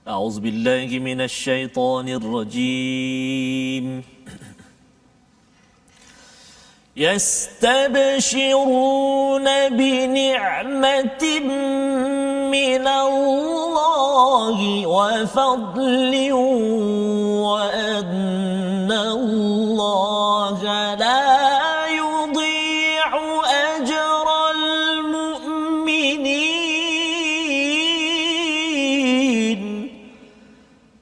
أعوذ بالله من الشيطان الرجيم. يستبشرون بنعمة من الله وفضل وأن الله لا يضيع أجر المؤمنين.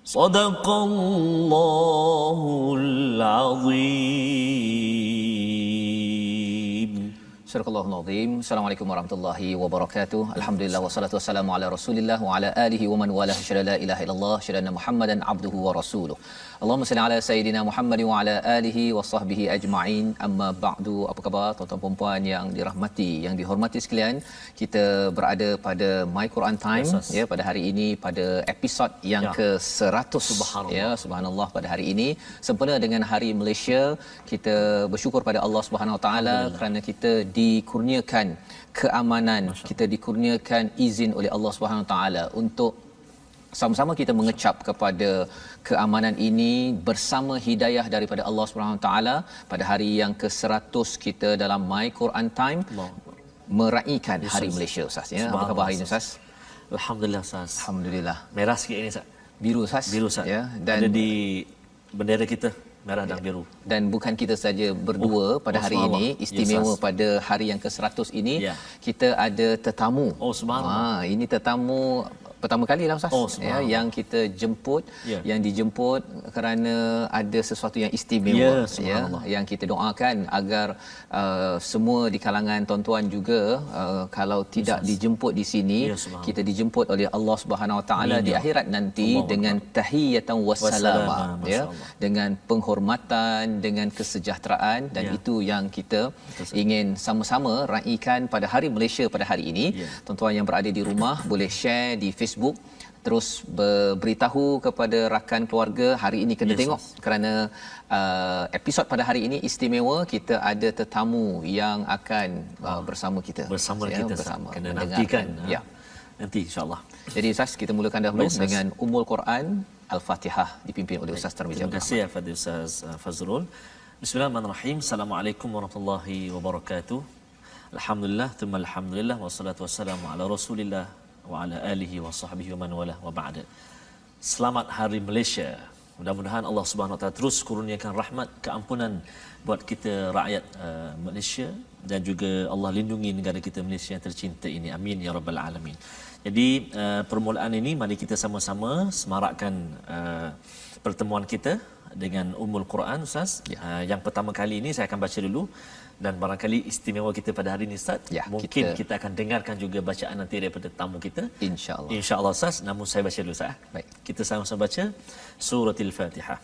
صدق الله العظيم. Surah Al-Azim. Assalamualaikum warahmatullahi wabarakatuh. Alhamdulillah wassalatu wassalamu ala Rasulillah wa ala alihi wa man walah. Syada la ilaha illallah, syada Muhammadan abduhu wa rasuluh. Allahumma salli ala sayidina Muhammad wa ala alihi wa sahbihi ajma'in. Amma ba'du. Apa khabar tuan-tuan dan puan yang dirahmati, yang dihormati sekalian? Kita berada pada My Quran Time ya, pada hari ini pada episod yang ke-100. Subhanallah. Ya, subhanallah, pada hari ini sempena dengan Hari Malaysia. Kita bersyukur pada Allah Subhanahu Wa Taala kerana kita dikurniakan keamanan, kita dikurniakan izin oleh Allah Subhanahu Wa Taala untuk sama-sama kita mengecap kepada keamanan ini bersama hidayah daripada Allah Subhanahu Wa Taala pada hari yang ke-100 kita dalam My Quran Time meraihkan Hari Malaysia, Ustaz ya. Apa khabar hari ini, Ustaz? Alhamdulillah, Ustaz. Alhamdulillah. Merah sikit ini, Ustaz. Biru, Ustaz. Biru, Ustaz. Ya, dan ada di bendera kita merah dan biru. Dan bukan kita saja berdua pada hari ini, istimewa pada hari yang ke-100 ini kita ada tetamu. Oh, subhanallah. Ini tetamu pertama kali lah, Ustaz, ya, yang kita jemput, yang dijemput kerana ada sesuatu yang istimewa, yang kita doakan agar semua di kalangan tuan-tuan juga kalau tidak dijemput di sini, kita dijemput oleh Allah Subhanahu Wa Taala di akhirat nanti dengan tahiyatan wassalamah, ya, dengan penghormatan, dengan kesejahteraan, dan itu yang kita ingin sama-sama raikan pada Hari Malaysia pada hari ini. Tuan-tuan yang berada di rumah boleh share di Facebook, terus beritahu kepada rakan keluarga hari ini kena tengok kerana episod pada hari ini istimewa. Kita ada tetamu yang akan bersama kita bersama kena nantikan nanti insyaallah. Jadi Ustaz, kita mulakan dahulu dengan Ummul Quran Al-Fatihah dipimpin oleh Ustaz Tarmizi. Terima kasih kepada Ustaz Fazrul. Bismillahirrahmanirrahim. Assalamualaikum warahmatullahi wabarakatuh. Alhamdulillah, thumma alhamdulillah, wassalatu wassalamu ala Rasulillah wa ala alihi wa sahbihi wa man walah wa ba'da. Selamat Hari Malaysia. Mudah-mudahan Allah Subhanahu Wa Taala terus kurniakan rahmat, keampunan buat kita rakyat Malaysia, dan juga Allah lindungi negara kita Malaysia yang tercinta ini. Amin ya rabbal alamin. Jadi permulaan ini mari kita sama-sama semarakkan pertemuan kita dengan Ummul Quran, Ustaz. Yang pertama kali ini saya akan baca dulu, dan barangkali istimewa kita pada hari ini, Ustaz, mungkin kita akan dengarkan juga bacaan nanti daripada tamu kita, insya-Allah. Insya-Allah, Ustaz. Namun saya baca dulu, Ustaz. Baik. Kita sama-sama baca surah Al-Fatihah.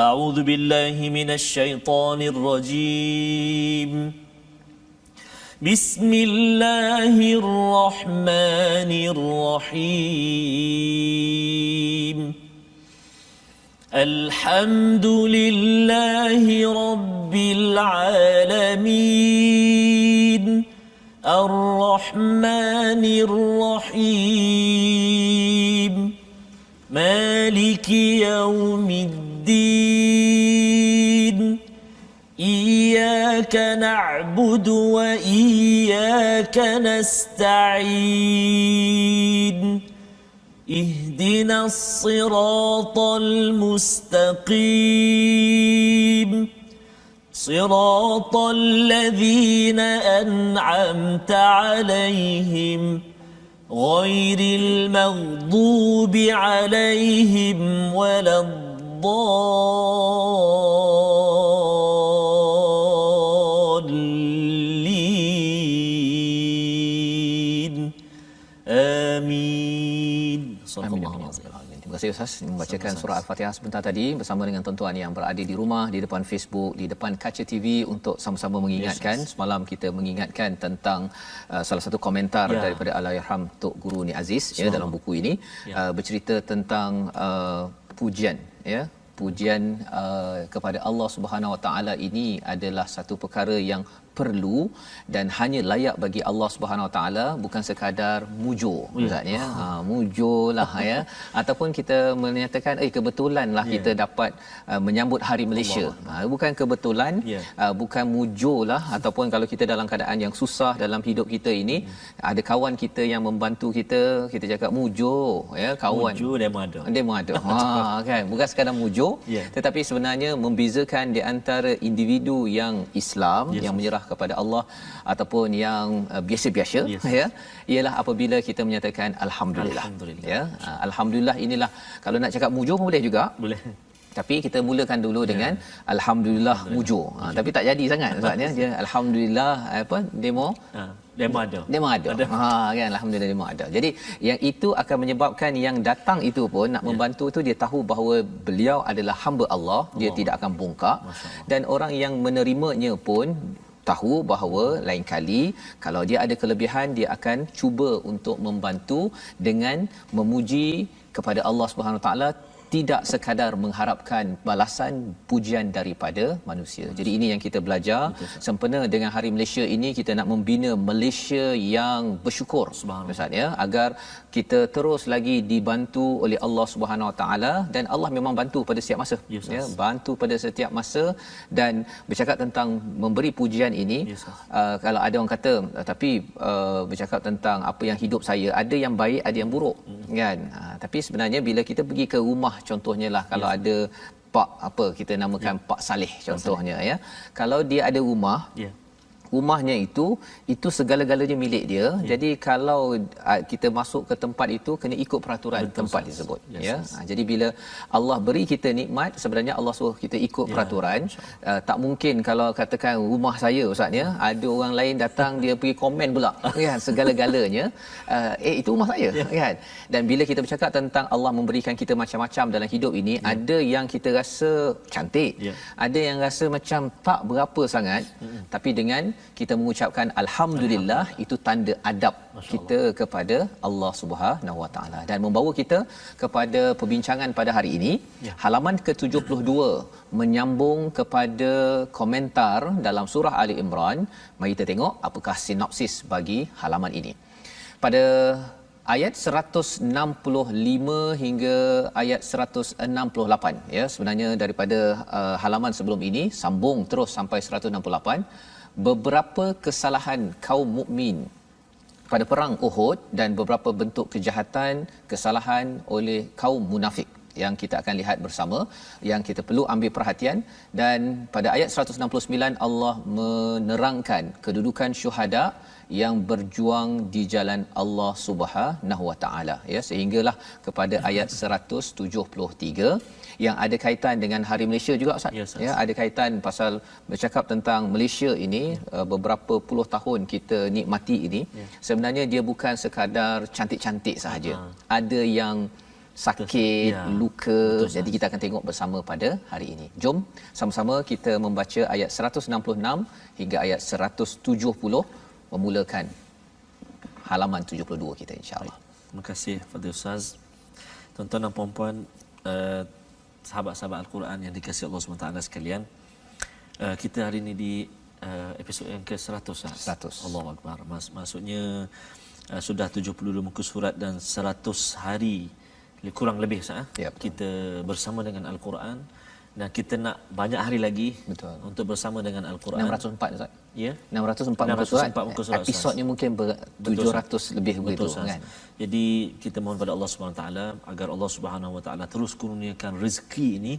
A'udzu billahi minasy syaithanir rajim. Bismillahirrahmanirrahim. الحمد لله رب العالمين الرحمن الرحيم مالك يوم الدين إياك نعبد وإياك نستعين اهدنا الصراط المستقيم صراط الذين أنعمت عليهم غير المغضوب عليهم ولا الضالين آمين. Terima kasih Ustaz membacakan surah Al-Fatihah sebentar tadi bersama dengan tuan-tuan yang berada di rumah, di depan Facebook, di depan kaca TV, untuk sama-sama mengingatkan. Semalam kita mengingatkan tentang salah satu komentar daripada Allahyarham Tok Guru Ni Aziz dalam buku ini, bercerita tentang pujian pujian kepada Allah Subhanahu Wa Taala ini adalah satu perkara yang perlu dan hanya layak bagi Allah Subhanahu Wa Taala, bukan sekadar mujur ustaz ya. Mujurlah ya, ataupun kita menyatakan kebetulanlah kita dapat menyambut hari Malaysia. Bukan kebetulan, bukan mujurlah, ataupun kalau kita dalam keadaan yang susah dalam hidup kita ini, ada kawan kita yang membantu kita, kita cakap mujur ya, kawan mujur demo ada kan, bukan sekadar mujur, tetapi sebenarnya membezakan di antara individu yang Islam yang menyerah kepada Allah ataupun yang biasa-biasa ya, ialah apabila kita menyatakan alhamdulillah. Ya, alhamdulillah inilah, kalau nak cakap mujur pun boleh juga, boleh, tapi kita mulakan dulu dengan alhamdulillah mujur. Tapi tak jadi sangat ustaz ya, dia alhamdulillah demo ada. Kan, alhamdulillah demo ada. Jadi yang itu akan menyebabkan yang datang itu pun nak membantu tu, dia tahu bahawa beliau adalah hamba Allah, dia tidak akan bongkak, dan orang yang menerimanya pun tahu bahawa lain kali kalau dia ada kelebihan, dia akan cuba untuk membantu dengan memuji kepada Allah Subhanahu Wa Taala, tidak sekadar mengharapkan balasan pujian daripada manusia. Jadi ini yang kita belajar. Sempena dengan Hari Malaysia ini, kita nak membina Malaysia yang bersyukur, Ustaz ya, agar kita terus lagi dibantu oleh Allah Subhanahu Wa Taala, dan Allah memang bantu pada setiap masa. Ya, bantu pada setiap masa. Dan bercakap tentang memberi pujian ini, kalau ada orang kata tapi bercakap tentang apa yang hidup saya, ada yang baik, ada yang buruk kan. Tapi sebenarnya bila kita pergi ke rumah, contohnya lah, kalau ada Pak apa kita namakan Pak Saleh contohnya ya, kalau dia ada rumah, rumahnya itu segala-galanya milik dia. Jadi kalau kita masuk ke tempat itu, kena ikut peraturan tempat tersebut ya. Jadi bila Allah beri kita nikmat, sebenarnya Allah suruh kita ikut peraturan. Tak mungkin kalau katakan rumah saya ustaz ya, ada orang lain datang dia pergi komen pula kan, segala-galanya itu rumah saya kan. Dan bila kita bercakap tentang Allah memberikan kita macam-macam dalam hidup ini, ada yang kita rasa cantik, ada yang rasa macam tak berapa sangat, tapi dengan kita mengucapkan alhamdulillah, itu tanda adab kita kepada Allah Subhanahu Wa Taala. Dan membawa kita kepada perbincangan pada hari ini, halaman ke-72, menyambung kepada komentar dalam surah Ali Imran. Mari kita tengok apakah sinopsis bagi halaman ini. Pada ayat 165 hingga ayat 168 ya, sebenarnya daripada halaman sebelum ini sambung terus sampai 168. Beberapa kesalahan kaum mukmin pada perang Uhud dan beberapa bentuk kejahatan, kesalahan oleh kaum munafik yang kita akan lihat bersama, yang kita perlu ambil perhatian. Dan pada ayat 169 Allah menerangkan kedudukan syuhada yang berjuang di jalan Allah Subhanahu Wa Taala ya, sehinggalah kepada ayat 173 yang ada kaitan dengan Hari Malaysia juga ustaz. Ya, ada kaitan pasal bercakap tentang Malaysia ini, beberapa puluh tahun kita nikmati ini, sebenarnya dia bukan sekadar cantik-cantik sahaja. Ada yang sakit, luka. Jadi kita akan tengok bersama pada hari ini. Jom sama-sama kita membaca ayat 166 hingga ayat 170, memulakan halaman 72 kita insya-Allah. Terima kasih Fadil Ustaz. Tuan-tuan dan puan-puan, sahabat-sahabat Al-Quran yang dikasihi Allah SWT sekalian, kita hari ini di episod yang ke-100. 100. Allahu Akbar. Maksudnya sudah 72 muka surat dan 100 hari kurang lebih kita bersama dengan Al-Quran, dan kita nak banyak hari lagi untuk bersama dengan Al-Quran. 604 Ustaz. Ya. 604 muka surat. Episodnya mungkin 700 lebih begitu kan. Jadi kita mohon pada Allah Subhanahu taala agar Allah Subhanahu wa taala terus kurniakan rezeki ini,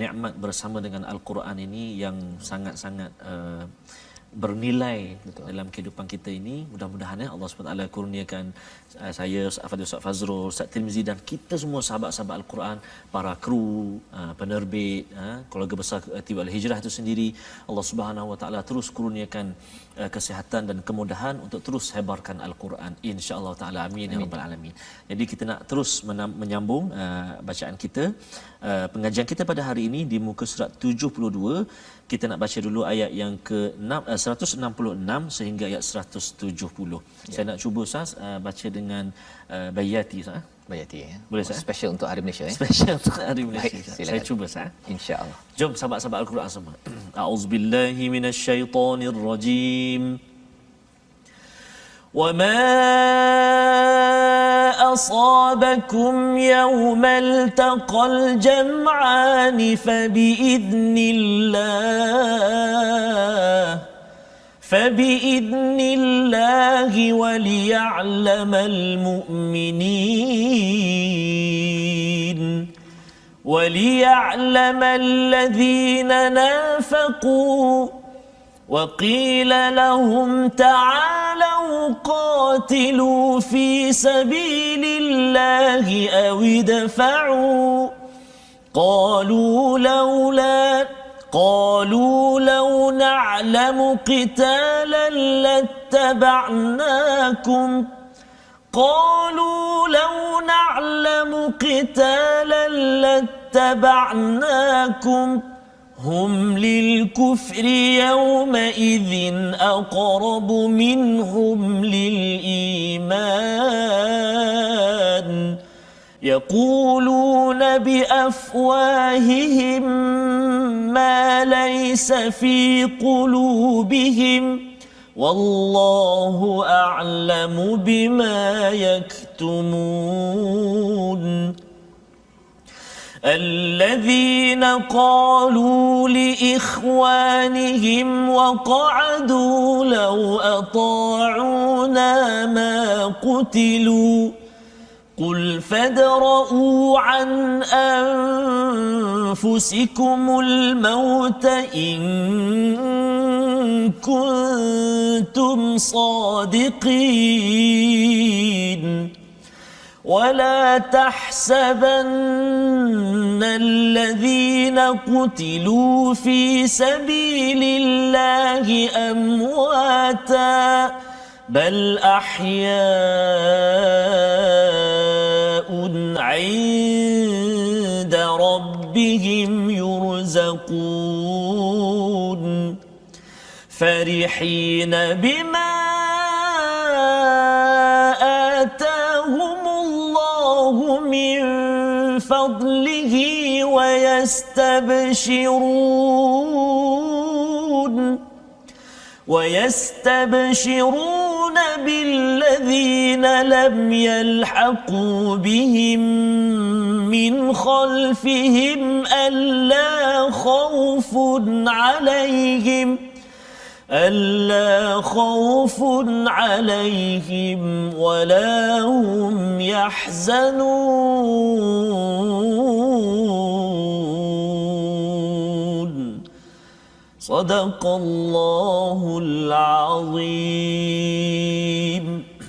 nikmat bersama dengan Al-Quran ini yang sangat-sangat bernilai dalam kehidupan kita ini. Mudah-mudahan Allah SWT kurniakan saya, Ustaz Fazrul, Ustaz Tirmizi dan kita semua sahabat-sahabat Al-Quran, para kru, penerbit, keluarga besar TV Al-Hijrah itu sendiri, Allah Subhanahu Wa Taala terus kurniakan kesihatan dan kemudahan untuk terus sebarkan Al-Quran, insya-Allah taala. Amin ya rabbal alamin. Jadi kita nak terus menyambung bacaan kita, pengajian kita pada hari ini di muka surat 72. Kita nak baca dulu ayat yang ke 166 sehingga ayat 170. Saya nak cuba Ustaz baca dengan Bayati Ustaz. Bayati ya. Boleh Ustaz? Special untuk Hari Malaysia ya. Special untuk Hari Malaysia. Baik, Saya cuba Ustaz. Insya-Allah. Jom sahabat-sahabat Al-Quran semua. A'udzubillahi minasyaitonirrajim. وما أصابكم يوم التقى الجمعان فبإذن الله وليعلم المؤمنين وليعلم الذين نافقوا وقيل لهم تعالوا قاتلوا في سبيل الله أو ادفعوا قالوا لو نعلم قتالا لاتبعناكم هم للكفر يومئذ أقرب منهم للإيمان يقولون بأفواههم ما ليس في قلوبهم والله أعلم بما يكتمون الذين قالوا لإخوانهم وقعدوا لو أطاعونا ما قتلوا قل فادرءوا عن أنفسكم الموت إن كنتم صادقين ولا تحسبن الذين قتلوا في سبيل الله أمواتا بل أحياء عند ربهم يرزقون فرحين بما آتاهم الله من فضله ويستبشرون بالذين لم يلحقوا بهم من خلفهم ألا خوف عليهم ولا هم يحزنون صدق الله العظيم.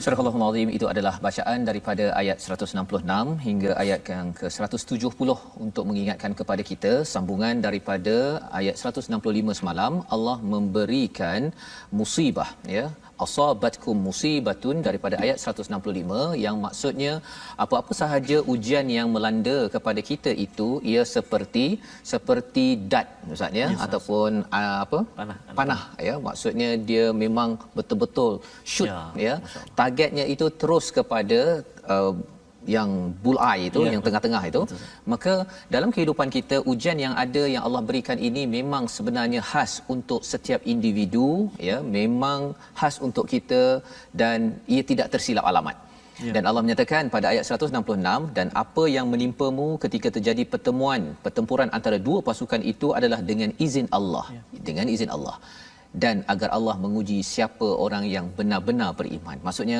Surah Al-Azim itu adalah bacaan daripada ayat 166 hingga ayat yang ke-170 untuk mengingatkan kepada kita sambungan daripada ayat 165 semalam. Allah memberikan musibah, ya, asabatkum musibatun daripada ayat 165 yang maksudnya apa-apa sahaja ujian yang melanda kepada kita itu ia seperti dart ustaz ya, ataupun panah ya, maksudnya dia memang betul-betul shoot ya, targetnya itu terus kepada yang bullseye itu, yang tengah-tengah itu. Betul. Maka dalam kehidupan kita ujian yang ada yang Allah berikan ini memang sebenarnya khas untuk setiap individu ya, memang khas untuk kita dan ia tidak tersilap alamat. Dan Allah menyatakan pada ayat 166, dan apa yang menimpamu ketika terjadi pertempuran antara dua pasukan itu adalah dengan izin Allah, dengan izin Allah, dan agar Allah menguji siapa orang yang benar-benar beriman. Maksudnya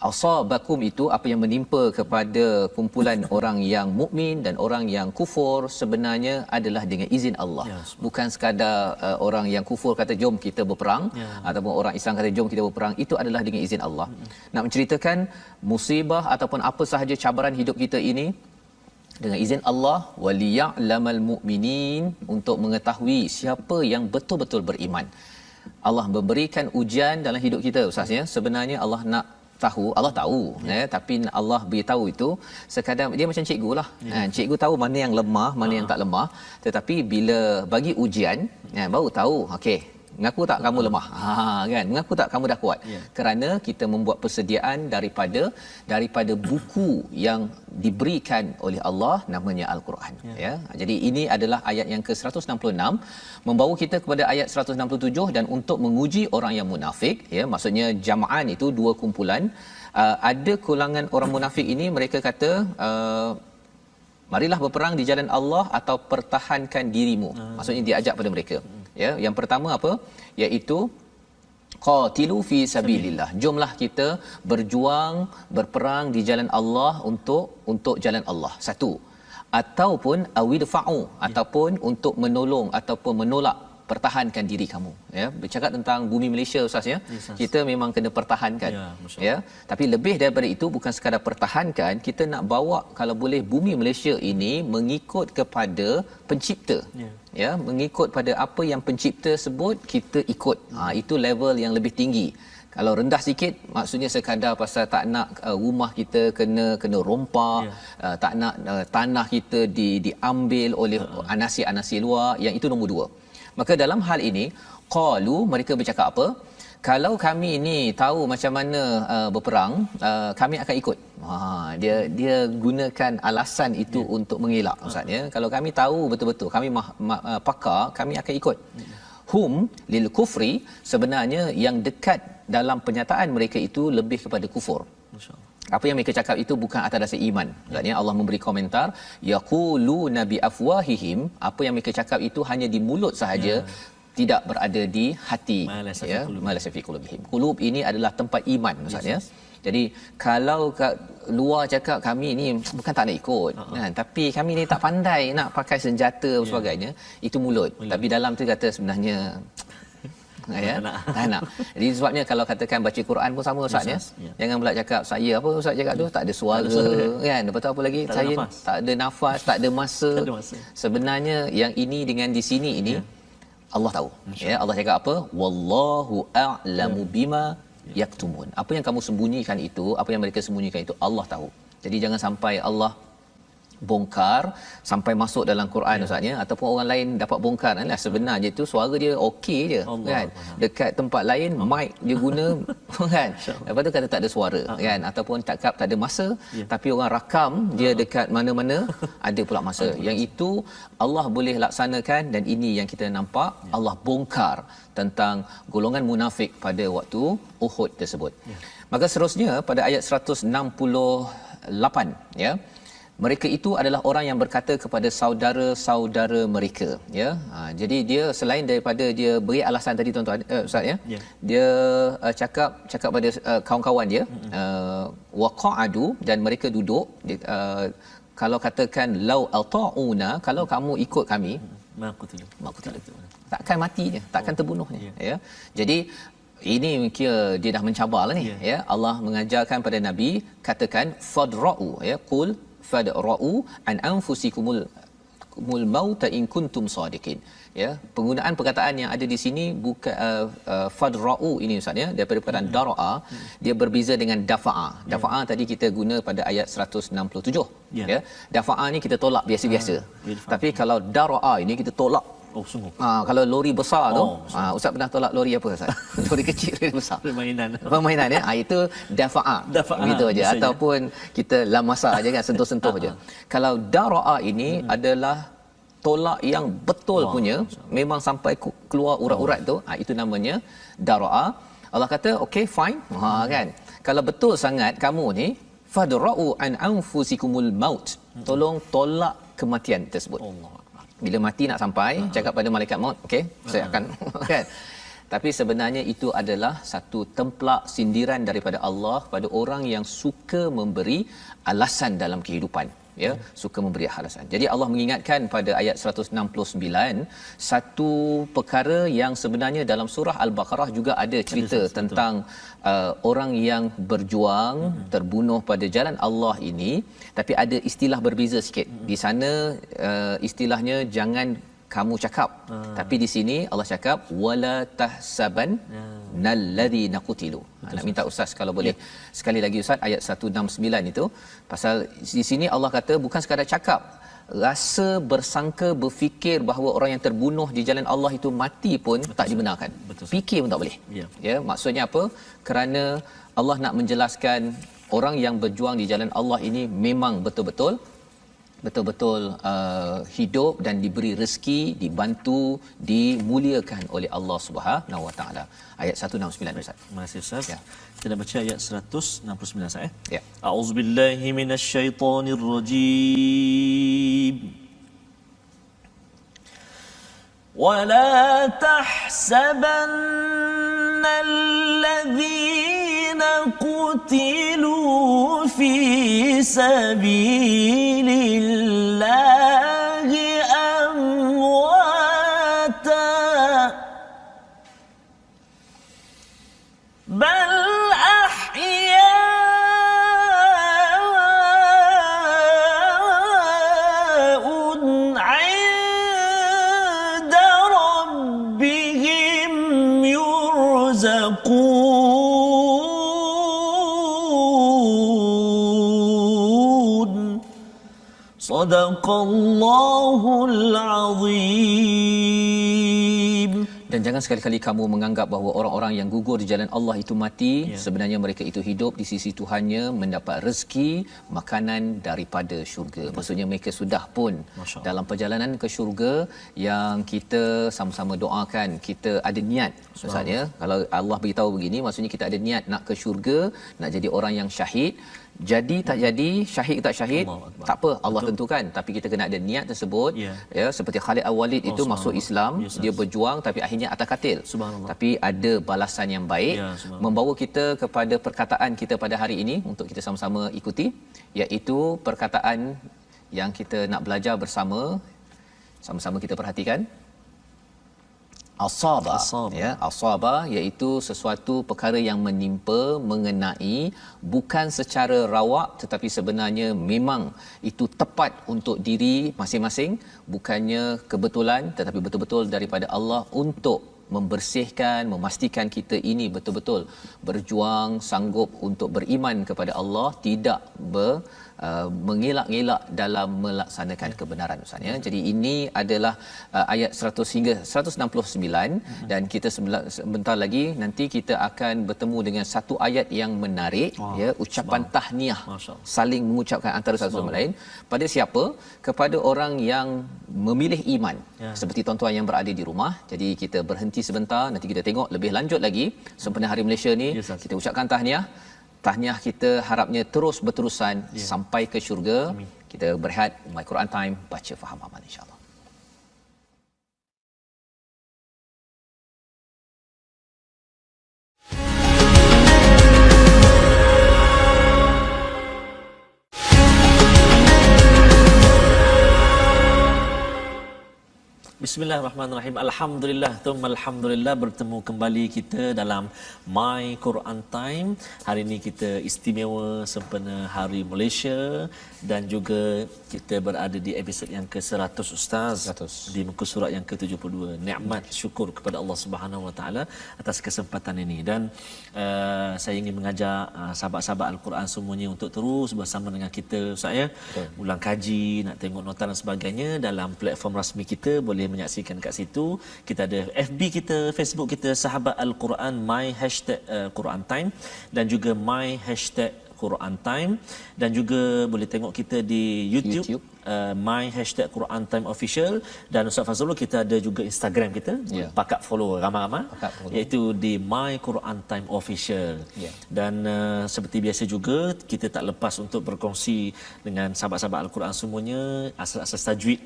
asabakum itu apa yang menimpa kepada kumpulan orang yang mukmin dan orang yang kufur sebenarnya adalah dengan izin Allah. Bukan sekadar orang yang kufur kata jom kita berperang, ataupun orang Islam kata jom kita berperang, itu adalah dengan izin Allah. Nak menceritakan musibah ataupun apa sahaja cabaran hidup kita ini dengan izin Allah, waliya'lamal mu'minin, untuk mengetahui siapa yang betul-betul beriman. Allah memberikan ujian dalam hidup kita ustaz ya. Sebenarnya Allah nak tahu, Allah tahu ya, tapi Allah beritahu itu sekadar dia macam cikgu lah. Cikgu tahu mana yang lemah, mana yang tak lemah, tetapi bila bagi ujian baru tahu okey Mengaku tak kamu lemah? Kan? Mengaku tak kamu dah kuat? Kerana kita membuat persediaan daripada buku yang diberikan oleh Allah, namanya Al-Quran. Ya. Jadi ini adalah ayat yang ke-166 membawa kita kepada ayat 167, dan untuk menguji orang yang munafik, ya, maksudnya jam'an itu dua kumpulan. Ada kalangan orang munafik ini, mereka kata marilah berperang di jalan Allah atau pertahankan dirimu. Maksudnya dia ajak pada mereka. Ya, yang pertama apa? Iaitu qatilu fi sabilillah. Jomlah kita berjuang, berperang di jalan Allah untuk jalan Allah. Satu. Ataupun awidfa'u, ataupun untuk menolong ataupun menolak, pertahankan diri kamu. Ya, bercakap tentang bumi Malaysia, Ustaz, ya. Kita memang kena pertahankan. Ya, tapi lebih daripada itu, bukan sekadar pertahankan, kita nak bawa kalau boleh bumi Malaysia ini mengikut kepada pencipta. Ya, mengikut pada apa yang pencipta sebut, kita ikut. Itu level yang lebih tinggi. Kalau rendah sikit, maksudnya sekadar pasal tak nak rumah kita kena rompak, tak nak tanah kita diambil oleh anasi-anasi luar, yang itu nombor dua. Maka dalam hal ini, qalu, mereka bercakap apa? Kalau kami ini tahu macam mana berperang, kami akan ikut. Dia gunakan alasan itu untuk mengelak, Ustaz, ya. Kalau kami tahu betul-betul, kami pakar, kami akan ikut. Hum lil kufri, sebenarnya yang dekat dalam penyataan mereka itu lebih kepada kufur. Apa yang mereka cakap itu bukan atas dasar iman. Maksudnya Allah memberi komentar, yaquluna bi afwahihim, apa yang mereka cakap itu hanya di mulut sahaja, tidak berada di hati. Ya, malaysa fi qulubihim. Qulub ini adalah tempat iman, maksudnya. Jadi kalau kat luar cakap kami ni bukan tak nak ikut, kan, tapi kami ni tak pandai nak pakai senjata dan sebagainya, itu mulut. Tapi dalam tu kata sebenarnya ya, tak nak. Jadi sebabnya kalau katakan baca Quran pun sama, Ustaz, ya. Jangan pula cakap saya apa Ustaz cakap tu tak ada suara, kan. Lepas tu apa lagi? Saya tak ada nafas, tak ada masa. Sebenarnya yang ini dengan di sini ini Allah tahu. Ya, Allah cakap apa? Wallahu a'lamu bima yaktumun. Apa yang kamu sembunyikan itu, apa yang mereka sembunyikan itu, Allah tahu. Jadi jangan sampai Allah bongkar sampai masuk dalam Quran, Ustaz, ya, ataupun orang lain dapat bongkar. Alah, sebenarnya itu suara dia okey je, kan. Dekat tempat lain mic dia guna, kan. Lepas tu kata tak ada suara, kan, ataupun tak ada masa, tapi orang rakam dia dekat mana-mana ada pula masa. Yang itu Allah boleh laksanakan, dan ini yang kita nampak Allah bongkar tentang golongan munafik pada waktu Uhud tersebut. Maka seterusnya pada ayat 168, ya, mereka itu adalah orang yang berkata kepada saudara-saudara mereka, ya. Jadi dia selain daripada dia beri alasan tadi, tuan-tuan, Ustaz, ya, dia cakap pada kawan-kawan dia, waqa'adu, dan mereka duduk, kalau katakan lau ata'una, kalau kamu ikut kami, maqutilu, takkan matinya, takkan terbunuhnya, ya. Jadi ini kira dia dah mencabarlah ni, ya. Allah mengajarkan pada Nabi, katakan fadra'u, ya, qul fadra'u an anfusikumul mauta in kuntum sadiqin. Ya, penggunaan perkataan yang ada di sini bukan fadra'u ini, Ustaz, ya, daripada perkataan dara'a, dia berbeza dengan dafa'a. Dafa'a tadi kita guna pada ayat 167, ya. Dafa'a ni kita tolak biasa-biasa. Tapi kalau dara'a ini kita tolak. Oh, sungguh. Kalau lori besar tu, Ustaz pernah tolak lori apa, Ustaz? Lori kecil, lori besar. Permainan, ya. Itu dafa'a. Begitu aja. Ataupun kita lamasa aja, kan, sentuh-sentuh aja. Kalau dara'a ini adalah tolak yang betul punya, memang sampai keluar urat-urat tu, itu namanya dara'a. Allah kata, okay, fine. Kan. Kalau betul sangat kamu ni, fadra'u an anfusikumul maut. Tolong tolak kematian tersebut. Bila mati nak sampai, cakap pada malaikat maut, okey, saya akan, kan. Tapi sebenarnya itu adalah satu templak sindiran daripada Allah pada orang yang suka memberi alasan dalam kehidupan, ya, suka memberi alasan. Jadi Allah mengingatkan pada ayat 169 satu perkara yang sebenarnya dalam surah Al-Baqarah juga ada cerita tentang orang yang berjuang terbunuh pada jalan Allah ini, tapi ada istilah berbeza sikit. Di sana istilahnya jangan kamu cakap, tapi di sini Allah cakap wala tahsaban nalladhi naqutilu. Nak minta Ustaz kalau boleh sekali lagi, Ustaz, ayat 169 itu, pasal di sini Allah kata bukan sekadar cakap rasa bersangka berfikir bahawa orang yang terbunuh di jalan Allah itu mati pun tak dibenarkan. Fikir pun tak boleh. Ya, maksudnya apa? Kerana Allah nak menjelaskan orang yang berjuang di jalan Allah ini memang betul-betul hidup dan diberi rezeki, dibantu, dimuliakan oleh Allah Subhanahu Wa Taala. Ayat 169 Ustaz. Terima kasih Ustaz. Ya. Kita nak baca ayat 169 Ustaz. Ya. A'udzubillahi minasyaitonirrajim. ولا تحسبن الذين قتلوا في سبيل الله أمواتا بل Sadaqallahul Azim. Dan jangan sekali-kali kamu menganggap bahawa orang-orang yang gugur di jalan Allah itu mati. Sebenarnya mereka itu hidup di sisi Tuhannya, mendapat rezeki, makanan daripada syurga. Maksudnya mereka sudah pun dalam perjalanan ke syurga yang kita sama-sama doakan. Kita ada niat. Maksudnya kalau Allah beritahu begini, maksudnya kita ada niat nak ke syurga, nak jadi orang yang syahid. Jadi tak jadi, syahid tak syahid, tak apa, Allah tentukan, tapi kita kena ada niat tersebut. Ya, seperti Khalid Al-Walid itu masuk Islam, dia berjuang tapi akhirnya atas katil, tapi ada balasan yang baik. Membawa kita kepada perkataan kita pada hari ini untuk kita sama-sama ikuti, iaitu perkataan yang kita nak belajar bersama, sama-sama kita perhatikan. Asaba, ya, asaba iaitu sesuatu perkara yang menimpa, mengenai, bukan secara rawak tetapi sebenarnya memang itu tepat untuk diri masing-masing, bukannya kebetulan tetapi betul-betul daripada Allah untuk membersihkan, memastikan kita ini betul-betul berjuang, sanggup untuk beriman kepada Allah, tidak mengelak-ngelak dalam melaksanakan kebenaran Ustaz, ya. Jadi ini adalah ayat 100 hingga 169 dan kita sebentar lagi nanti kita akan bertemu dengan satu ayat yang menarik, ya, ucapan tahniah, saling mengucapkan antara satu sama lain. Pada siapa? Kepada orang yang memilih iman, seperti tuan-tuan yang berada di rumah. Jadi kita berhenti sebentar, nanti kita tengok lebih lanjut lagi sempena Hari Malaysia ni. Kita ucapkan tahniah. Tahniah kita harapnya terus berterusan sampai ke syurga. Kita berehat, My Quran Time, baca faham amal insya-Allah. Bismillahirrahmanirrahim. Alhamdulillah, thumma alhamdulillah, bertemu kembali kita dalam My Quran Time. Hari ini kita istimewa sempena Hari Malaysia dan juga kita berada di episod yang ke-100 Ustaz, 100. Di muka surat yang ke-72. Nikmat syukur kepada Allah Subhanahu Wa Taala atas kesempatan ini, dan saya ingin mengajak sahabat-sahabat Al-Quran semuanya untuk terus bersama dengan kita Ustaz, ya. Ulang kaji, nak tengok nota dan sebagainya dalam platform rasmi kita, boleh menyaksikan kat situ. Kita ada FB kita, Facebook kita, Sahabat Al-Quran, My Hashtag Quran Time, dan juga My Hashtag Quran Time, dan juga boleh tengok kita di YouTube. My Hashtag Quran Time Official, dan Ustaz Fazrul kita ada juga Instagram kita, pakat follow ramai-ramai, iaitu di My Quran Time Official. Dan seperti biasa juga kita tak lepas untuk berkongsi dengan sahabat-sahabat Al-Quran semuanya asas-asas tajwid,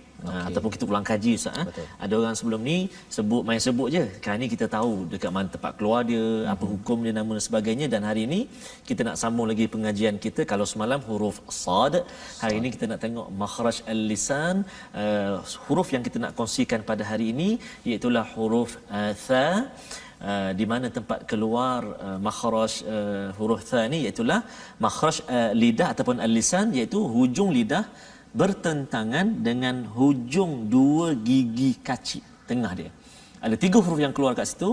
ataupun kita ulang kaji Ustaz. Ada orang sebelum ni main sebut je, kali ni kita tahu dekat mana tempat keluar dia, apa hukum dia, nama dan sebagainya. Dan hari ini kita nak sambung lagi pengajian kita. Kalau semalam huruf sad, hari ini kita nak tengok makhraj al-lisan. Huruf yang kita nak kongsikan pada hari ini iaitulah huruf tha, di mana tempat keluar makhraj huruf tha ni iaitulah makhraj lidah ataupun al-lisan, iaitu hujung lidah bertentangan dengan hujung dua gigi kaci tengah dia. Ada 3 huruf yang keluar kat situ,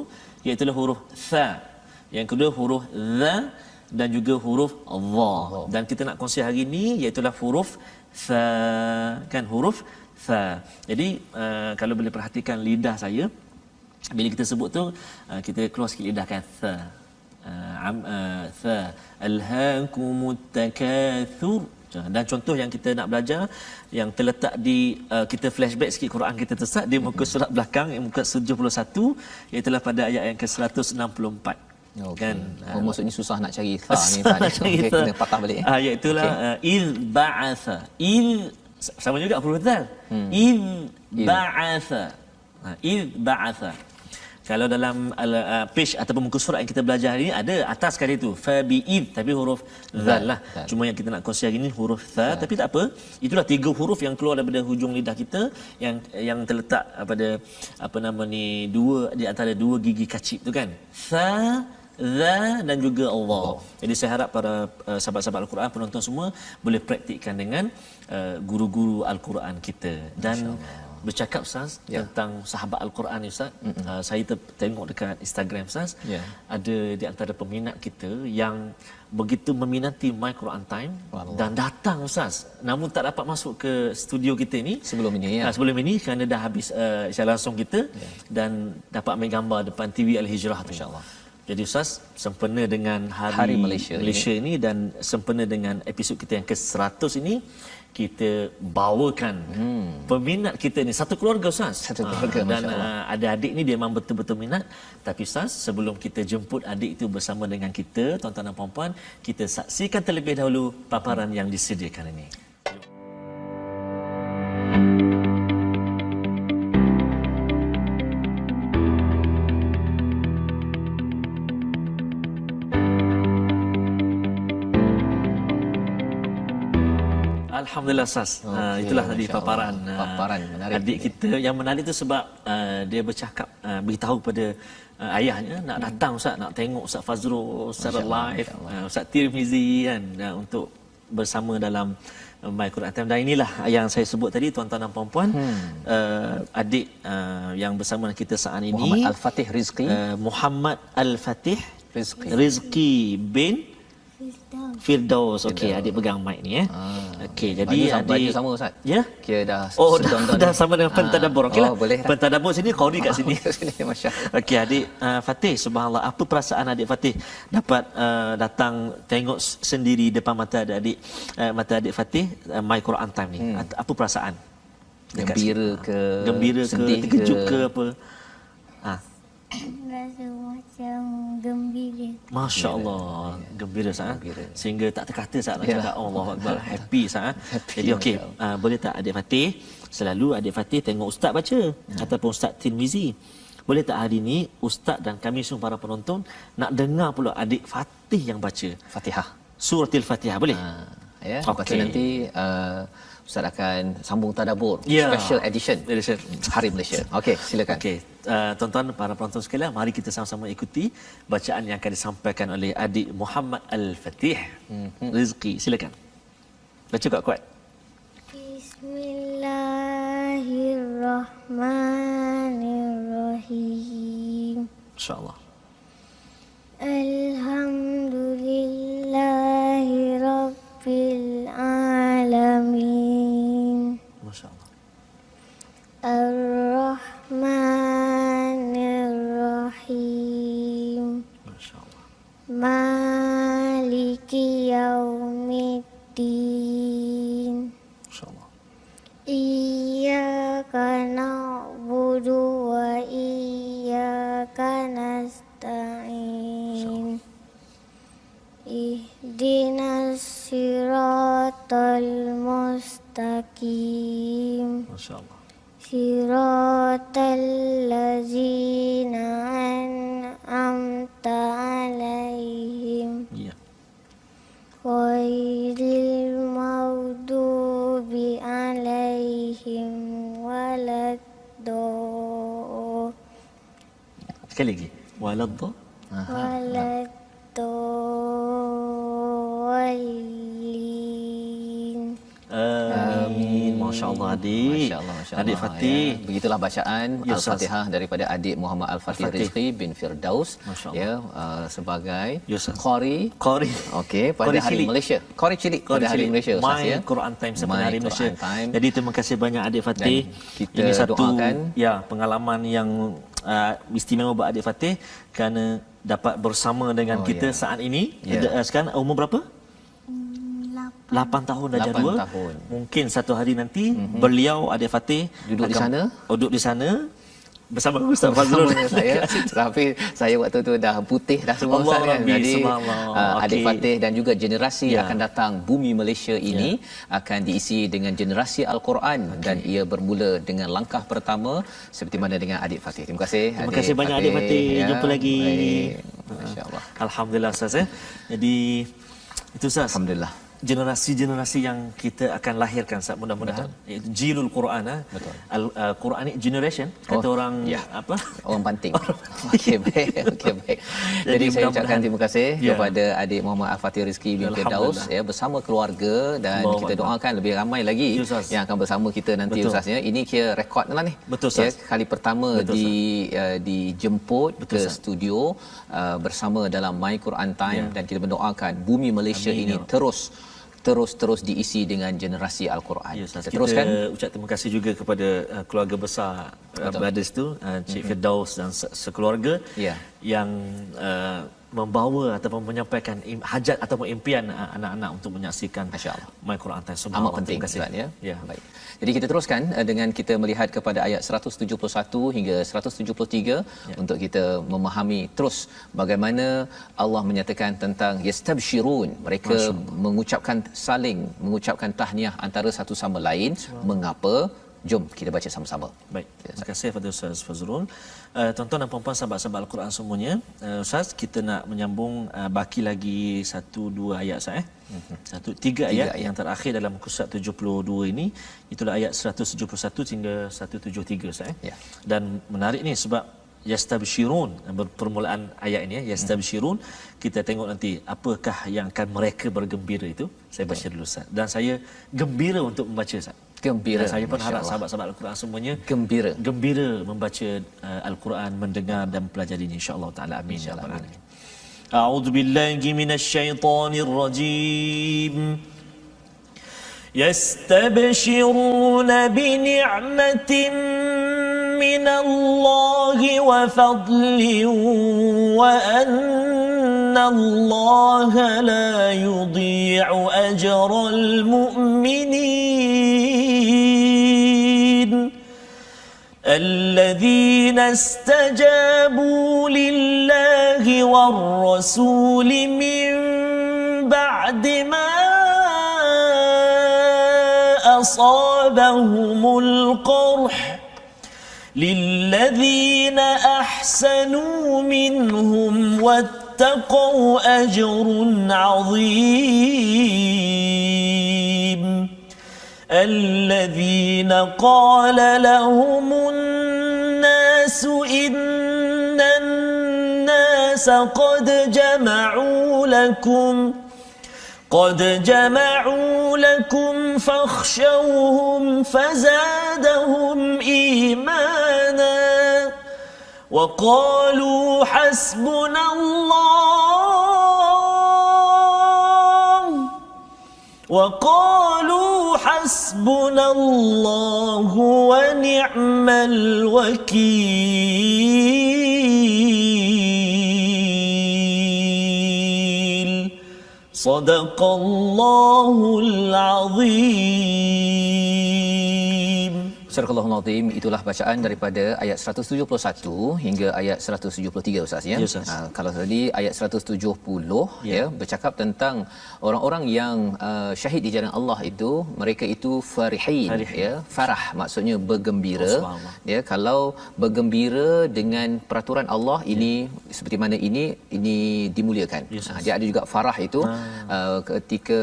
iaitu huruf tha, yang kedua huruf dha, dan juga huruf dha. Dan kita nak kongsi hari ini iaitu huruf tha, kan, huruf tha. Jadi kalau boleh perhatikan lidah saya bila kita sebut tu, kita keluar sikit lidah, kan, tha. Tha, alhaakumut takatsur. Dan contoh yang kita nak belajar yang terletak di kita flashback sikit Quran kita tersat di muka surat belakang, muka 71, iaitu pada ayat yang ke-164. Okay. Kan, maksudnya susah nak cari tha ni tadi. Okay, kena patah balik. Iaitu il ba'atha. Il sama juga huruf dzal. Il ba'atha. Il ba'atha. Kalau dalam page ataupun muka surat yang kita belajar hari ini ada atas sekali tu fa bi id, tapi huruf zal lah. Cuma yang kita nak kongsi hari ini huruf tha, tapi tak apa. Itulah 3 huruf yang keluar daripada hujung lidah kita yang terletak pada dua di antara 2 gigi kacip tu, kan. Tha, za dan juga Allah. Jadi saya harap para sahabat-sahabat Al-Quran, penonton semua boleh praktikkan dengan guru-guru Al-Quran kita. Dan bercakap Ustaz tentang sahabat Al-Quran ni Ustaz, saya tengok dekat Instagram Ustaz, ada di antara peminat kita yang begitu meminati My Quran Time dan datang Ustaz, namun tak dapat masuk ke studio kita ni sebelum ini kerana dah habis siaran langsung kita dan dapat ambil gambar depan TV Al-Hijrah tu. InsyaAllah. Jadi Ustaz, sempena dengan Hari Malaysia ini dan sempena dengan episod kita yang ke-100 ini, kita bawakan peminat kita ni satu keluarga Ustaz. Satu keluarga, dan ada adik ni dia memang betul-betul minat. Tapi Ustaz, sebelum kita jemput adik itu bersama dengan kita, tuan-tuan dan puan-puan, kita saksikan terlebih dahulu paparan yang disediakan ini. Alhamdulillah Ustaz. Itulah tadi paparan menarik. Adik kita yang menarik itu sebab dia bercakap, beritahu pada ayahnya nak datang Ustaz, nak tengok Ustaz Fazrul secara live, Ustaz Tirmizi, kan, untuk bersama dalam My Quran Time. Dan inilah yang saya sebut tadi, tuan-tuan dan puan-puan, adik yang bersama kita saat ini, Muhammad Al-Fatih Rizqi. Muhammad Al-Fatih Rizqi bin Firdaus. Okey, adik pegang mic ni Okey, jadi baju sama Ustaz. Ya? Kira dah dah sama dengan pentadabbur. Okeylah. Boleh. Pentadabbur sini, qari kat sini. Masya-Allah. Okey, adik Fatih, subhanallah, apa perasaan adik Fatih dapat datang tengok sendiri depan mata adik Fatih My Quran Time ni? Apa perasaan? Gembira ke, sedih ke, terkejut ke apa? Rasa macam gembira. Masya Allah, gembira Sa'ad. Sehingga tak terkata Sa'ad nak cakap Allahu Akbar, happy Sa'ad. Jadi okey, boleh tak adik Fatih, selalu adik Fatih tengok ustaz baca ataupun Ustaz Tirmizi. Boleh tak hari ini ustaz dan kami semua para penonton nak dengar pula adik Fatih yang baca Fatihah, suratul Fatihah, boleh? Lepas tu nanti Ustaz akan sambung tadabbur special edition Hari Malaysia. Okey, silakan. Okey, tuan-tuan para penonton sekalian, mari kita sama-sama ikuti bacaan yang akan disampaikan oleh adik Muhammad Al-Fatih Rizqi. Silakan. Baca kuat-kuat. Bismillahirrahmanirrahim. Insya-Allah. Alhamdulillahi rabbil alamin. Masya-Allah. Ar-Rahmanir-Rahim. Masya-Allah. Maliki yaumiddin. Masya-Allah. Iyyaka na'budu wa iyyaka nasta'in. Ihdinas siratal mustaqim. Masya-Allah. Siratal ladzina an'amta 'alaihim. Ya. Ghairil maghdubi 'alaihim waladdallin. Sekali lagi. Waladha. Waladdallin. Amin. Masya-Allah adik. Masya-Allah. Adik Fatih. Ya. Begitulah bacaan Ya, Al-Fatihah daripada adik Muhammad Al-Fatih Rizqi bin Firdaus ya, sebagai qari. Okey, pada Qari hari Cilik. Malaysia. Qari Cilik pada hari Malaysia Ustaz My ya. Quran Time pada hari Malaysia. Time. Jadi terima kasih banyak adik Fatih. Dan kita ini satu doakan pengalaman yang istimewa buat adik Fatih kerana dapat bersama dengan kita saat ini. Sekarang umur berapa? 8 tahun dah 8 jadual. tahun. Mungkin satu hari nanti beliau adik Fatih duduk di sana. Duduk di sana bersama Ustaz Fazrul saya. Tapi saya waktu tu dah putih dah semua Allah Ustaz kan. Rabbi, Jadi adik okey. Fatih dan juga generasi akan datang bumi Malaysia ini akan diisi dengan generasi Al-Quran dan ia bermula dengan langkah pertama seperti mana dengan adik Fatih. Terima kasih. Terima kasih banyak adik Fatih. Jumpa lagi. Masya-Allah. Alhamdulillah Ustaz ya. Jadi itu Ustaz. Alhamdulillah. Generasi-generasi yang kita akan lahirkan saat mudah-mudahan iaitu Jilul Quran Quranic generation kata orang apa orang panting. Okey baik. Jadi saya ucapkan terima kasih kepada adik Muhammad Al-Fatih Rizqi bin Firdaus ya, bersama keluarga dan kita doakan lebih ramai lagi yang akan bersama kita nanti Ustaz ya. Ini kira rekod lah ni. Betul, kali pertama dijemput ke studio bersama dalam My Quran Time dan kita mendoakan bumi Malaysia ini terus diisi dengan generasi Al-Quran. Kita teruskan. Ucap terima kasih juga kepada keluarga besar brothers tu, Cik Firdaus dan sekeluarga yang membawa ataupun menyampaikan hajat ataupun impian anak-anak untuk menyaksikan My Quran Time. Amat penting ya. Baik. Jadi kita teruskan dengan kita melihat kepada ayat 171 hingga 173 untuk kita memahami terus bagaimana Allah menyatakan tentang yastabshirun, mereka mengucapkan tahniah antara satu sama lain. Mengapa? Jom kita baca sama-sama. Baik. Terima kasih kepada Ustaz Fazrul. Tuan-tuan dan puan-puan sahabat-sahabat Al-Quran semuanya, Ustaz kita nak menyambung baki lagi 1-2 ayat Ustaz 3 ayat yang terakhir dalam muka surat 72 ini, itulah ayat 171 hingga 173 Ustaz Dan menarik ni sebab yastabshirun, permulaan ayat ini yastabshirun, kita tengok nanti apakah yang akan mereka bergembira itu. Saya baca dulu Ustaz. Dan saya gembira untuk membaca Ustaz. Gembira. Dan saya pun harap sahabat-sahabat Al-Quran semuanya gembira membaca Al-Quran, mendengar dan mempelajari ini insya-Allah taala. Amin ya rabbal alamin. A'udzu billahi minasyaitonir rajim. Yastabshiruna bi ni'matin min Allah wa fadlin wa anna Allah la yudhi'u ajral mu'minin الذين استجابوا لله والرسول من بعد ما أصابهم القرح للذين أحسنوا منهم واتقوا أجر عظيم الذين قال لهم الناس إن الناس قد جمعوا لكم فاخشوهم فزادهم إيمانا وقالوا حسبنا الله ونعم الوكيل صدق الله العظيم. Surah Al-Azim, itulah bacaan daripada ayat 171 hingga ayat 173 Ustaz ya. Kalau tadi ayat 170 bercakap tentang orang-orang yang syahid di jalan Allah itu, mereka itu farihin. Ya, farah maksudnya bergembira. Kalau bergembira dengan peraturan Allah ini seperti mana ini dimuliakan. Dia ada juga farah itu ketika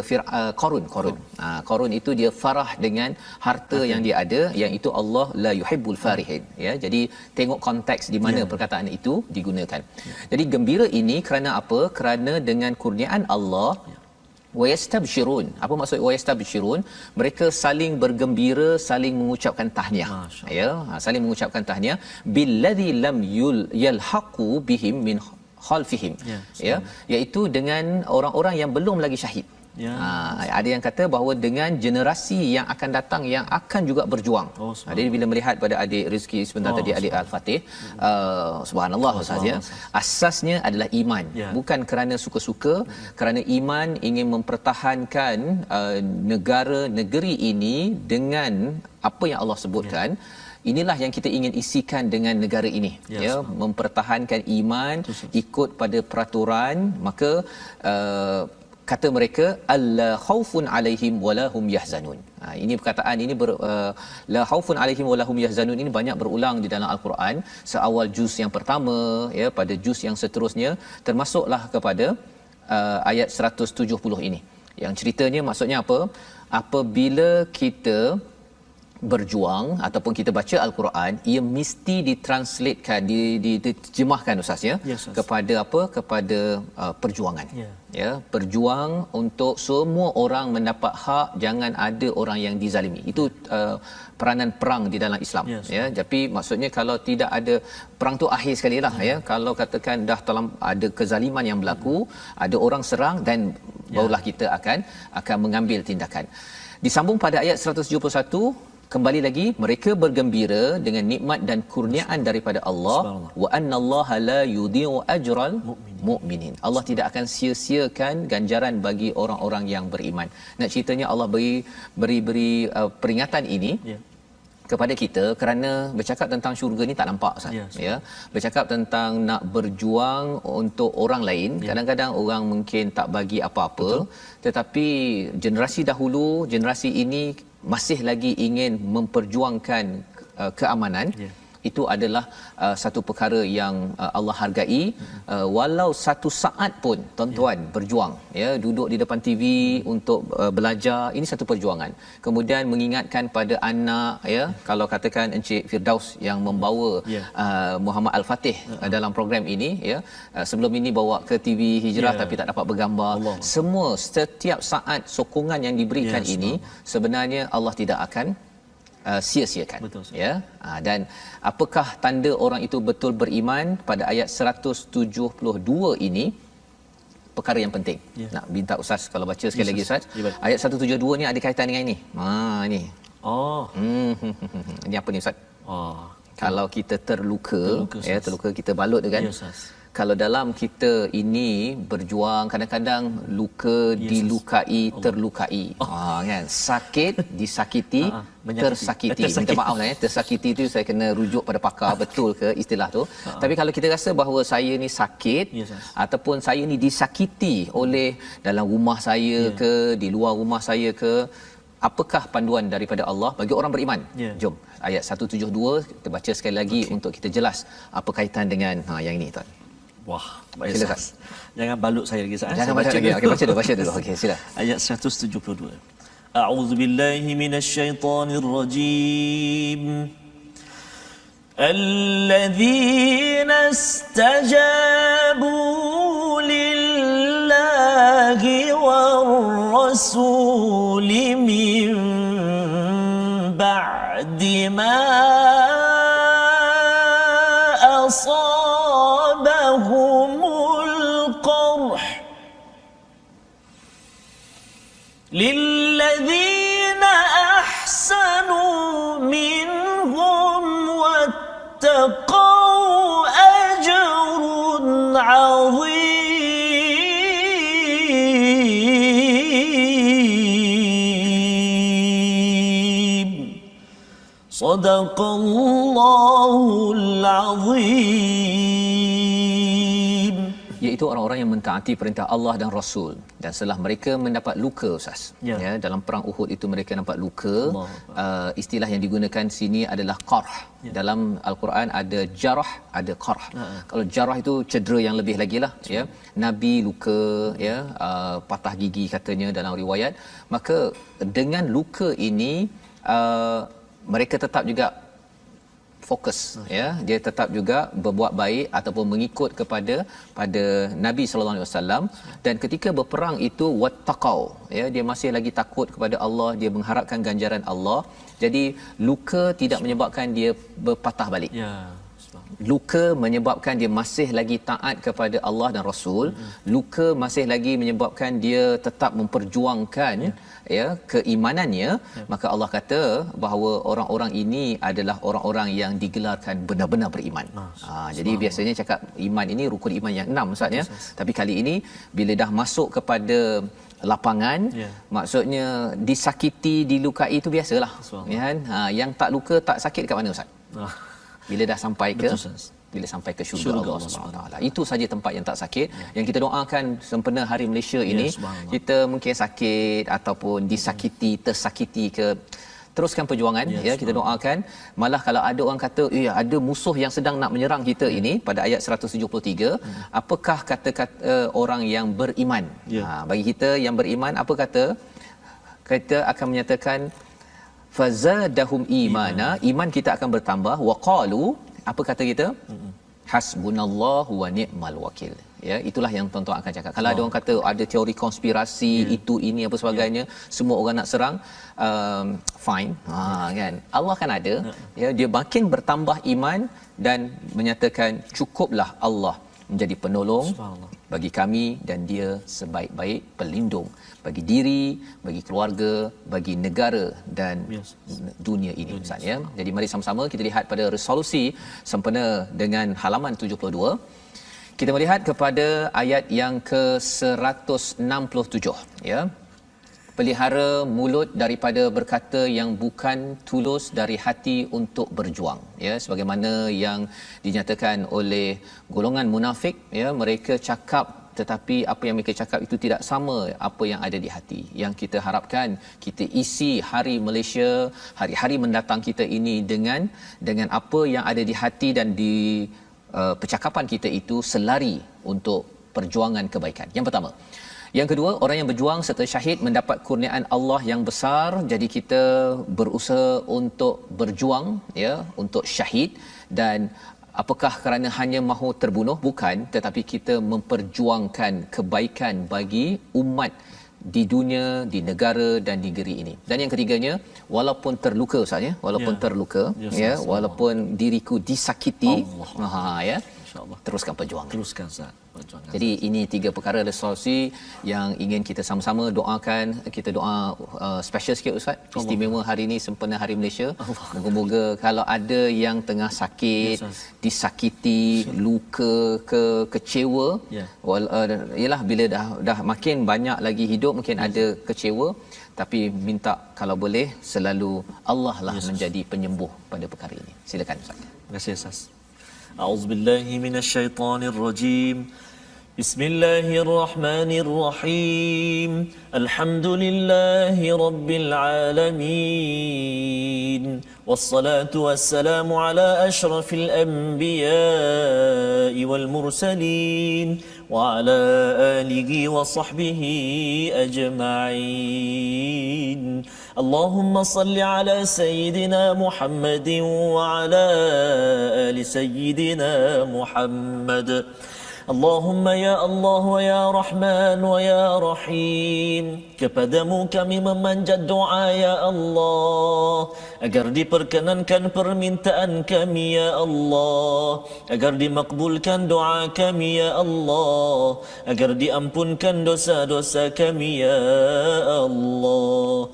Qarun itu dia farah dengan harta yang dia ada, yang itu Allah la yuhibbul farihin ya. Jadi tengok konteks di mana perkataan itu digunakan. Jadi gembira ini kerana apa? Kerana dengan kurniaan Allah wayastabshirun. Apa maksud wayastabshirun? Mereka saling bergembira, saling mengucapkan tahniah. Ya, saling mengucapkan tahniah billadzi lam yalhaqu bihim min khalfihim. Ya, iaitu dengan orang-orang yang belum lagi syahid. Ada yang kata bahawa dengan generasi yang akan datang yang akan juga berjuang. Jadi bila melihat pada adik Rizki sebentar tadi, adik Al-Fatih, subhanallah Ustaz, ya, asasnya adalah iman. Bukan kerana suka-suka, kerana iman ingin mempertahankan negeri ini dengan apa yang Allah sebutkan. Inilah yang kita ingin isikan dengan negara ini, ya, mempertahankan iman, ikut pada peraturan. Maka kata mereka alla khaufun alaihim wala hum yahzanun. Ini perkataan ini la khaufun alaihim wala hum yahzanun ini banyak berulang di dalam al-Quran, seawal juz yang pertama, ya, pada juz yang seterusnya, termasuklah kepada ayat 170 ini. Yang ceritanya maksudnya apa? Apabila kita berjuang ataupun kita baca al-Quran, ia mesti ditranslatekan, diterjemahkan Ustaz, ya, kepada apa? Kepada perjuangan. Ya, berjuang untuk semua orang mendapat hak, jangan ada orang yang dizalimi. Itu peranan perang di dalam Islam, ya. Tapi maksudnya kalau tidak ada perang tu akhir sekali lah, ya. Kalau katakan dah dalam ada kezaliman yang berlaku, ada orang serang, dan barulah kita akan mengambil tindakan. Disambung pada ayat 171, kembali lagi, mereka bergembira dengan nikmat dan kurniaan daripada Allah. Wa annallaha la yudhi'u ajral mu'minin. Allah tidak akan sia-siakan ganjaran bagi orang-orang yang beriman. Nak ceritanya Allah beri peringatan ini kepada kita kerana bercakap tentang syurga ni tak nampak, Ustaz. Ya, bercakap tentang nak berjuang untuk orang lain, kadang-kadang orang mungkin tak bagi apa-apa. Tetapi generasi dahulu, generasi ini masih lagi ingin memperjuangkan keamanan. Itu adalah satu perkara yang Allah hargai. Walau satu saat pun tuan-tuan berjuang, ya, duduk di depan TV untuk belajar, ini satu perjuangan. Kemudian mengingatkan pada anak, ya, kalau katakan Encik Firdaus yang membawa Muhammad Al-Fatih dalam program ini, ya, sebelum ini bawa ke TV Hijrah tapi tak dapat bergambar. Semua setiap saat sokongan yang diberikan ini sebenarnya Allah tidak akan sia-siakan. Betul, ya. Dan apakah tanda orang itu betul beriman? Pada ayat 172 ini perkara yang penting. Nak minta Ustaz kalau baca sekali lagi, Ustaz. Ayat 172 ni ada kaitan dengan ini. Ni. Ini apa ni, Ustaz? Kalau kita terluka, kita balut tu kan. Kalau dalam kita ini berjuang, kadang-kadang luka dilukai, terlukai. Kan? Sakit disakiti, tersakiti. Minta maaf lah, ya, tersakiti tu saya kena rujuk pada pakar, betul ke istilah tu. Tapi kalau kita rasa bahawa saya ni sakit, ataupun saya ni disakiti oleh dalam rumah saya ke, di luar rumah saya ke, apakah panduan daripada Allah bagi orang beriman? Jom ayat 172 kita baca sekali lagi untuk kita jelas apa kaitan dengan yang ini, tuan. Wah, baik, Ustaz. Jangan balut saya lagi, Ustaz. Jangan baca lagi. Okey, baca dulu. Okey, sila. Ayat 172. A'udzu billahi minasyaitonir rajim. Alladzina istajabu lillahi war rasuli min ba'di ma للذين أحسنوا منهم واتقوا أجر عظيم صدق الله العظيم. Iaitu orang-orang yang mentaati perintah Allah dan Rasul, dan setelah mereka mendapat luka, Ustaz, ya, dalam perang Uhud itu mereka dapat luka. Istilah yang digunakan sini adalah qarh. Dalam al-Quran ada jarah, ada qarh. Kalau jarah itu cedera yang lebih lagi lah, ya. Nabi luka, ya, patah gigi katanya dalam riwayat. Maka dengan luka ini mereka tetap juga fokus ya, dia tetap juga berbuat baik ataupun mengikut pada Nabi sallallahu alaihi wasallam, dan ketika berperang itu wattaqau ya, dia masih lagi takut kepada Allah, dia mengharapkan ganjaran Allah. Jadi luka tidak menyebabkan dia berpatah balik. Ya. Luka menyebabkan dia masih lagi taat kepada Allah dan Rasul. Luka masih lagi menyebabkan dia tetap memperjuangkan ya keimanannya. Maka Allah kata bahawa orang-orang ini adalah orang-orang yang digelarkan benar-benar beriman. Jadi biasanya cakap iman ini rukun iman yang 6 Ustaz ya. Tapi kali ini bila dah masuk kepada lapangan, maksudnya disakiti, dilukai itu biasalah ya kan. Yang tak luka tak sakit kat mana Ustaz? Bila dah sampai ke bila sampai ke syurga Allah Subhanahu taala, itu saja tempat yang tak sakit. Yang kita doakan sempena hari Malaysia ini, kita mungkin sakit ataupun disakiti, tersakiti ke, teruskan perjuangan ya, kita doakan. Malah kalau ada orang kata ada musuh yang sedang nak menyerang kita ini, pada ayat 173, apakah kata-kata orang yang beriman? Bagi kita yang beriman, apa kata? Kita akan menyatakan fazadahum imana, iman kita akan bertambah. Waqalu, apa kata kita? Hasbunallahu wa ni'mal wakil. Ya, itulah yang tuan-tuan akan cakap. Kalau ada orang kata ada teori konspirasi, itu ini apa sebagainya, semua orang nak serang, fine. Kan, Allah kan ada. Ya, dia makin bertambah iman dan menyatakan cukuplah Allah menjadi penolong bagi kami, dan dia sebaik-baik pelindung bagi diri, bagi keluarga, bagi negara dan dunia ini Ustaz ya. Jadi mari sama-sama kita lihat pada resolusi sempena dengan halaman 72. Kita melihat kepada ayat yang ke-167 ya. Pelihara mulut daripada berkata yang bukan tulus dari hati untuk berjuang ya, sebagaimana yang dinyatakan oleh golongan munafik ya. Mereka cakap tetapi apa yang mereka cakap itu tidak sama apa yang ada di hati. Yang kita harapkan kita isi hari Malaysia, hari-hari mendatang kita ini dengan apa yang ada di hati dan di percakapan kita itu selari untuk perjuangan kebaikan. Yang pertama. Yang kedua, orang yang berjuang serta syahid mendapat kurniaan Allah yang besar. Jadi kita berusaha untuk berjuang ya, untuk syahid. Dan apakah kerana hanya mahu terbunuh? Bukan, tetapi kita memperjuangkan kebaikan bagi umat di dunia, di negara dan di negeri ini. Dan yang ketiganya, walaupun terluka Ustaz ya, walaupun terluka ya, walaupun diriku disakiti, ya, insya-Allah teruskan perjuangan. Teruskan Ustaz perjuangan. Jadi ini tiga perkara resolusi yang ingin kita sama-sama doakan. Kita doa special sikit Ustaz, istimewa hari ini sempena Hari Malaysia. Moga-moga kalau ada yang tengah sakit, disakiti, luka ke, kecewa, ialah bila dah makin banyak lagi hidup, mungkin ada kecewa, tapi minta kalau boleh selalu Allah lah menjadi penyembuh pada perkara ini. Silakan Ustaz. Terima kasih Ustaz. A'udzubillahi minasyaitonirrajim. Bismillahirrahmanirrahim. Alhamdulillahi rabbil alamin. Wassalatu wassalamu ala asyrafil anbiya'i wal mursalin wa ala alihi wa sahbihi ajma'in. Allahumma salli ala sayyidina Muhammadin wa ala ali sayyidina Muhammad. Allahumma ya Allah wa ya Rahman wa ya Rahim, kepadamu kami memanjat doa ya Allah, agar diperkenankan permintaan kami ya Allah, agar dimakbulkan doa kami ya Allah, agar diampunkan dosa-dosa kami ya Allah.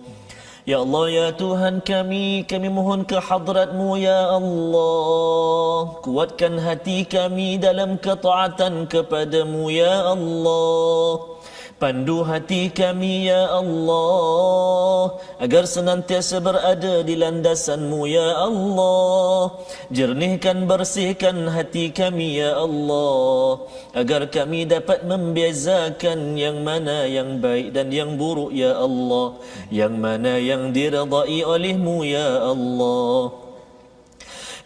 Ya Allah, ya Tuhan kami mohon ke hadrat-Mu ya Allah. Kuatkan hati kami dalam ketaatan kepada-Mu ya Allah. Pandu hati kami ya Allah, agar senantiasa berada di landasan-Mu ya Allah. Jernihkan, bersihkan hati kami ya Allah, agar kami dapat membezakan yang mana yang baik dan yang buruk ya Allah, yang mana yang diridai oleh-Mu ya Allah.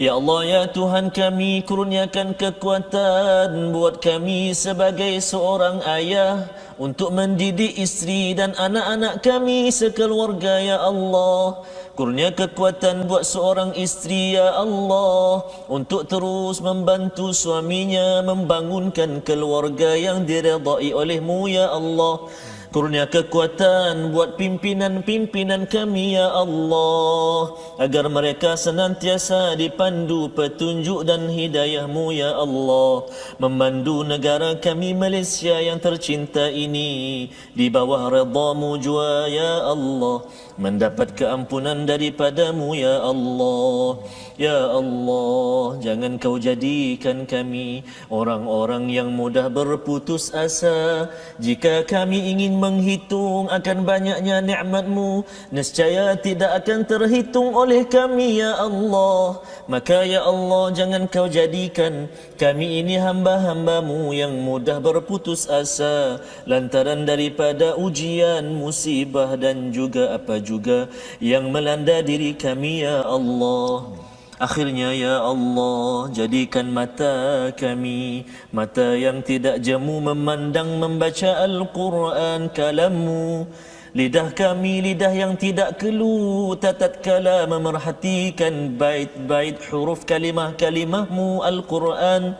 Ya Allah, ya Tuhan kami, kurniakan kekuatan buat kami sebagai seorang ayah untuk mendidik isteri dan anak-anak kami sekeluarga, ya Allah. Kurnia kekuatan buat seorang isteri, ya Allah, untuk terus membantu suaminya membangunkan keluarga yang diredai oleh-Mu, ya Allah. Kurnia kekuatan buat pimpinan-pimpinan kami, ya Allah, agar mereka senantiasa dipandu petunjuk dan hidayah-Mu, ya Allah, memandu negara kami Malaysia yang tercinta ini di bawah redha-Mu jua, ya Allah, mendapat keampunan daripada-Mu, ya Allah. Ya Allah, jangan Kau jadikan kami orang-orang yang mudah berputus asa. Jika kami ingin menghitung akan banyaknya nikmat-Mu, nescaya tidak akan terhitung oleh kami, ya Allah. Maka ya Allah, jangan Kau jadikan kami ini hamba-hamba-Mu yang mudah berputus asa lantaran daripada ujian, musibah dan juga apa juga yang melanda diri kami, ya Allah. Akhirnya ya Allah, jadikan mata kami mata yang tidak jemu memandang membaca Al-Quran kalam-Mu. Lidah kami lidah yang tidak kelu tatkala memerhatikan bait-bait huruf kalimah-kalimah-Mu Al-Quran.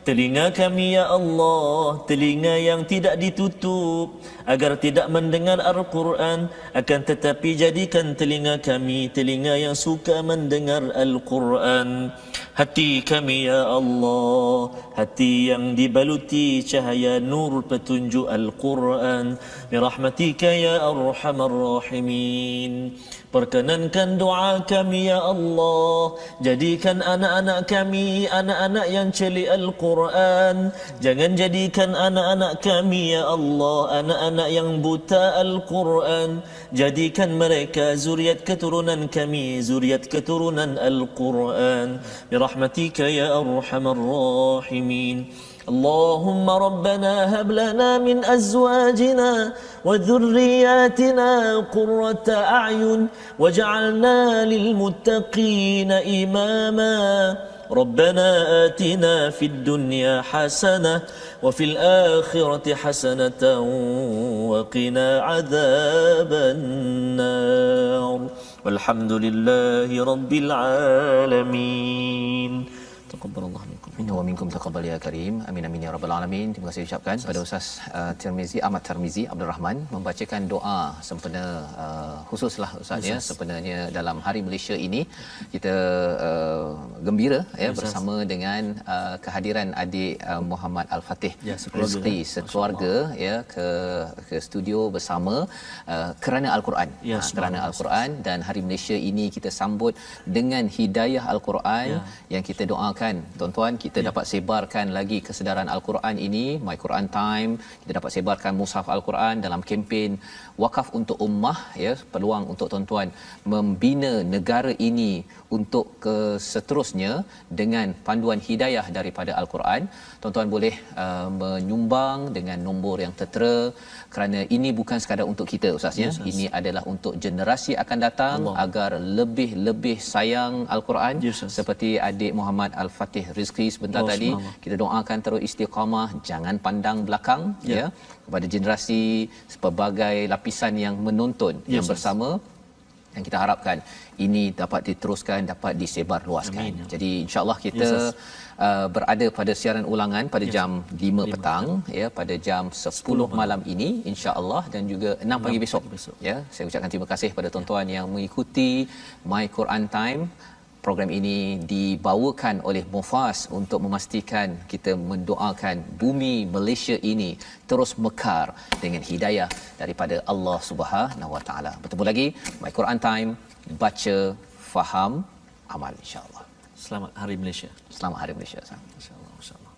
Telinga kami ya Allah, telinga yang tidak ditutup agar tidak mendengar Al-Quran, akan tetapi jadikan telinga kami telinga yang suka mendengar Al-Quran. Hati kami ya Allah, hati yang dibaluti cahaya nur petunjuk Al-Quran. Birahmatika ya Arhamar Rahimin. Perkenankan doa kami ya Allah, jadikan anak-anak kami anak-anak yang celik Al-Quran. Jangan jadikan anak-anak kami ya Allah anak-anak yang buta Al-Quran. Jadikan mereka zuriat keturunan kami zuriat keturunan Al-Quran. Birahmatika ya Arhamar Rahimin. اللهم ربنا هب لنا من أزواجنا وذرياتنا قرة أعين واجعلنا للمتقين إماما ربنا آتنا في الدنيا حسنة وفي الآخرة حسنة وقنا عذاب النار والحمد لله رب العالمين. تقبل الله منكم. Minna wa minkum taqabbal ya karim. Amin amin ya rabbal alamin. Terima kasih ucapkan pada Ustaz Tirmizi Ahmad Tirmizi Abdul Rahman membacakan doa sempena khususlah Ustaz ya, sebenarnya dalam Hari Malaysia ini kita gembira ya bersama dengan kehadiran adik Muhammad Al-Fatih Rizqi sekeluarga ya ke studio bersama kerana Al-Quran. Kerana Al-Quran, dan Hari Malaysia ini kita sambut dengan hidayah Al-Quran yang kita doakan tuan-tuan kita dapat sebarkan lagi kesedaran Al-Quran ini. My Quran Time, kita dapat sebarkan mushaf Al-Quran dalam kempen Wakaf untuk Ummah ya, peluang untuk tuan-tuan membina negara ini untuk seterusnya dengan panduan hidayah daripada Al-Quran. Tuan-tuan boleh menyumbang dengan nombor yang tertera, kerana ini bukan sekadar untuk kita Ustaz ya. Ini adalah untuk generasi akan datang agar lebih sayang Al-Quran seperti adik Muhammad Al-Fatih Rizqi sebentar tadi. Kita doakan terus istiqamah, jangan pandang belakang ya, kepada generasi pelbagai lapisan yang menonton yang bersama, yang kita harapkan ini dapat diteruskan, dapat disebar luaskan. Jadi insya-Allah kita berada pada siaran ulangan pada jam 5 petang ya, pada jam 10 malam ini insya-Allah, dan juga 6 pagi besok ya. Saya ucapkan terima kasih kepada tuan-tuan yang mengikuti My Quran Time. Program ini dibawakan oleh Mufas untuk memastikan kita mendoakan bumi Malaysia ini terus mekar dengan hidayah daripada Allah Subhanahu Wa Taala. Bertemu lagi My Quran Time, baca, faham, amal insya-Allah. Selamat Hari Malaysia. Selamat Hari Malaysia. Insya-Allah.